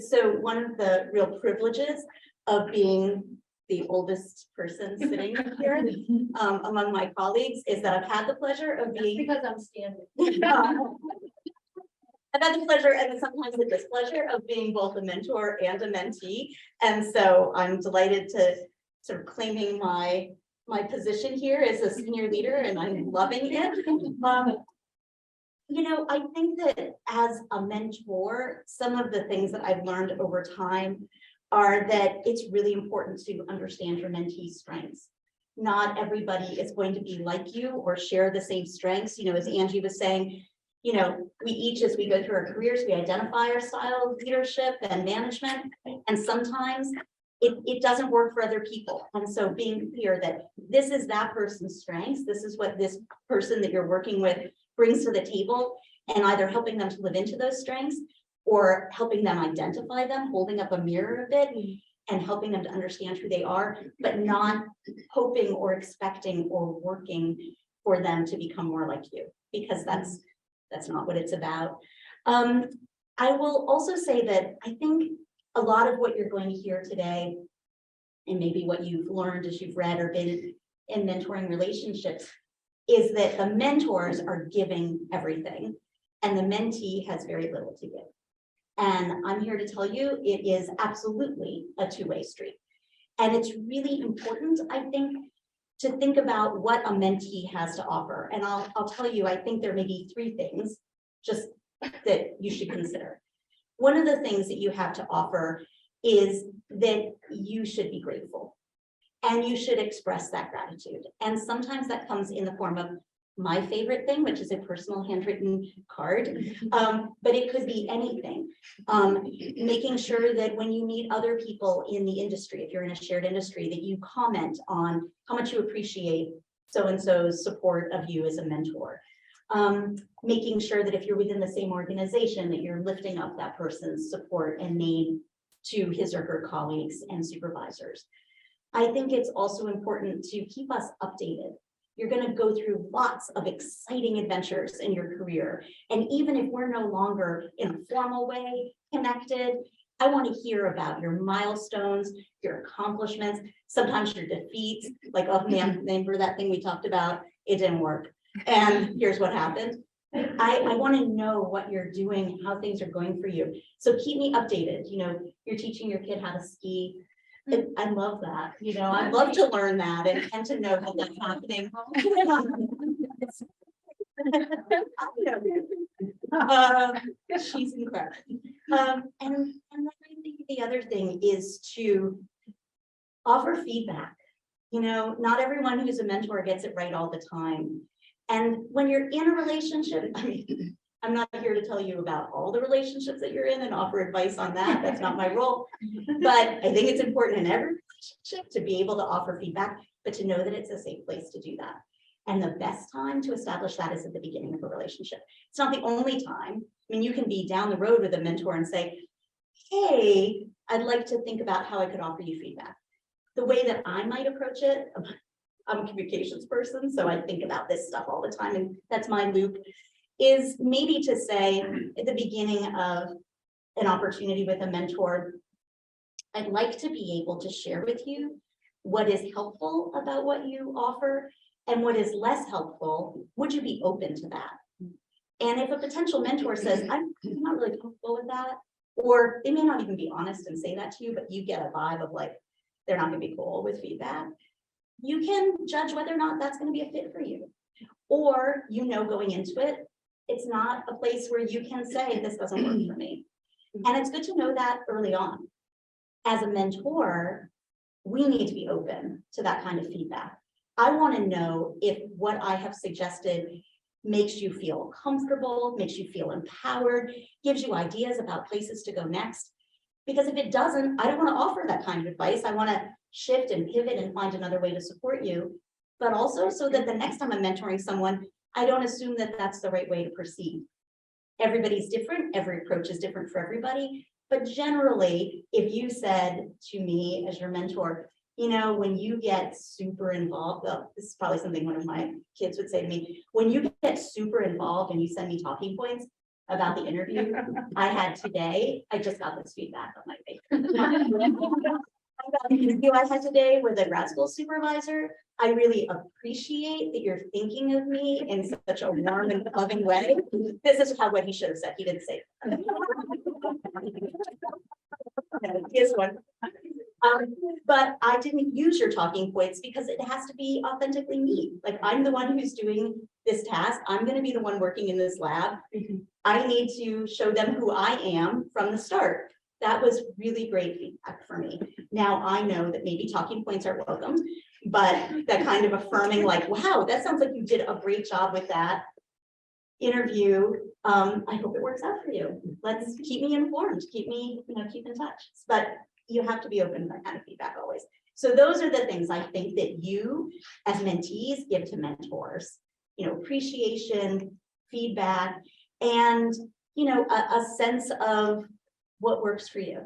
So one of the real privileges of being the oldest person sitting here among my colleagues is that I've had the pleasure of being Because I'm standing. I've had the pleasure and sometimes the displeasure of being both a mentor and a mentee. And so I'm delighted to sort of claiming my position here as a senior leader, and I'm loving it. You know, I think that as a mentor, some of the things that I've learned over time are that it's really important to understand your mentee's strengths. Not everybody is going to be like you or share the same strengths. You know, as Angie was saying, you know, we each, as we go through our careers, we identify our style of leadership and management, and sometimes it doesn't work for other people. And so being clear that this is that person's strengths, this is what this person that you're working with brings to the table, and either helping them to live into those strengths or helping them identify them, holding up a mirror a bit and helping them to understand who they are, but not hoping or expecting or working for them to become more like you, because that's not what it's about. I will also say that I think a lot of what you're going to hear today, and maybe what you've learned as you've read or been in mentoring relationships, is that the mentors are giving everything and the mentee has very little to give. And I'm here to tell you it is absolutely a two-way street. And it's really important, I think, to think about what a mentee has to offer. And I'll tell you, I think there may be three things just that you should consider. One of the things that you have to offer is that you should be grateful and you should express that gratitude. And sometimes that comes in the form of my favorite thing, which is a personal handwritten card, but it could be anything. Making sure that when you meet other people in the industry, if you're in a shared industry, that you comment on how much you appreciate so-and-so's support of you as a mentor. Making sure that if you're within the same organization, that you're lifting up that person's support and name to his or her colleagues and supervisors. I think it's also important to keep us updated. You're going to go through lots of exciting adventures in your career. And even if we're no longer in a formal way connected, I want to hear about your milestones, your accomplishments, sometimes your defeats, like, oh man, remember that thing we talked about? It didn't work. And here's what happened. I want to know what you're doing, how things are going for you. So keep me updated. You know, you're teaching your kid how to ski. I love that. You know, I'd love to learn that and to know that that's happening. She's incredible. And I think the other thing is to offer feedback. You know, not everyone who's a mentor gets it right all the time. And when you're in a relationship, I mean, I'm not here to tell you about all the relationships that you're in and offer advice on that. That's not my role. But I think it's important in every relationship to be able to offer feedback, but to know that it's a safe place to do that. And the best time to establish that is at the beginning of a relationship. It's not the only time. I mean, you can be down the road with a mentor and say, hey, I'd like to think about how I could offer you feedback. The way that I might approach it, I'm a communications person, so I think about this stuff all the time, and that's my loop, is maybe to say at the beginning of an opportunity with a mentor, I'd like to be able to share with you what is helpful about what you offer and what is less helpful. Would you be open to that? And if a potential mentor says, I'm not really comfortable with that, or they may not even be honest and say that to you, but you get a vibe of like, they're not going to be cool with feedback, you can judge whether or not that's going to be a fit for you. Or, you know, going into it, it's not a place where you can say, this doesn't work for me. And it's good to know that early on. As a mentor, we need to be open to that kind of feedback. I want to know if what I have suggested makes you feel comfortable, makes you feel empowered, gives you ideas about places to go next. Because if it doesn't, I don't want to offer that kind of advice. I want to shift and pivot and find another way to support you, but also so that the next time I'm mentoring someone, I don't assume that that's the right way to proceed. Everybody's different. Every approach is different for everybody. But generally, if you said to me as your mentor, you know, when you get super involved, well, this is probably something one of my kids would say to me, when you get super involved and you send me talking points, about the interview I had today. I just got this feedback on my paper. About the interview I had today with a grad school supervisor. I really appreciate that you're thinking of me in such a warm and loving way. This is what he should have said. He didn't say that. Here's one. But I didn't use your talking points because it has to be authentically me. Like, I'm the one who's doing this task. I'm going to be the one working in this lab. I need to show them who I am from the start. That was really great feedback for me. Now I know that maybe talking points are welcome, but that kind of affirming, like, wow, that sounds like you did a great job with that interview. I hope it works out for you. Let's keep me informed, keep me, keep in touch. But you have to be open to that kind of feedback always. So those are the things I think that you as mentees give to mentors, appreciation, feedback, and, a sense of what works for you.